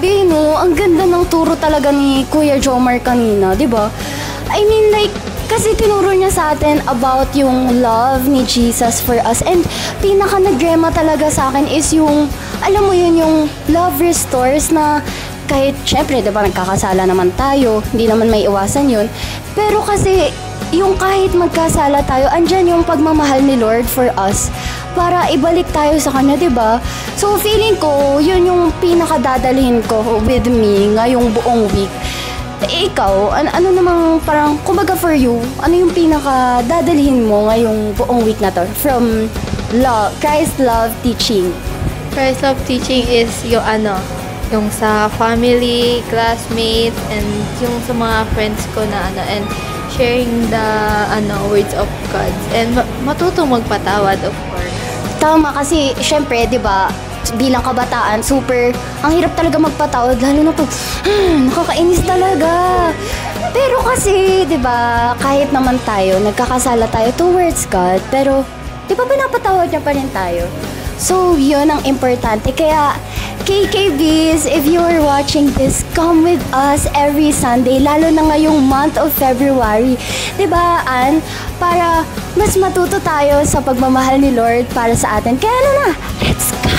Grabe, no? Ang ganda ng turo talaga ni Kuya Jomar kanina, di ba? I mean, like, kasi tinuro niya sa atin about yung love ni Jesus for us. And pinaka nagrema talaga sa akin is yung, alam mo yun, yung love restores na kahit, syempre, di ba, nagkakasala naman tayo, hindi naman may iwasan yun. Pero kasi, yung kahit magkasala tayo, andyan yung pagmamahal ni Lord for us para ibalik tayo sa Kanya, di ba? So, feeling ko, yun yung pinakadadalhin ko with me ngayong buong week. Ikaw, ano namang parang, kumbaga for you, ano yung pinakadadalhin mo ngayong buong week na to from love, Christ love teaching? Christ love teaching is yung sa family, classmates, and yung sa mga friends ko na and sharing the words of God and matutong magpatawad, of course. Tama, kasi syempre, 'di ba, bilang kabataan, super ang hirap talaga magpatawad lalo na pag nakakainis talaga. Pero kasi, 'di ba, kahit naman tayo nagkakasala tayo towards God, pero 'di ba pinapatawad niya pa rin tayo? So, yun ang importante. Kaya, KKBs, if you are watching this, come with us every Sunday, lalo na ngayong month of February. Diba, Ann? Para mas matuto tayo sa pagmamahal ni Lord para sa atin. Kaya na, let's go!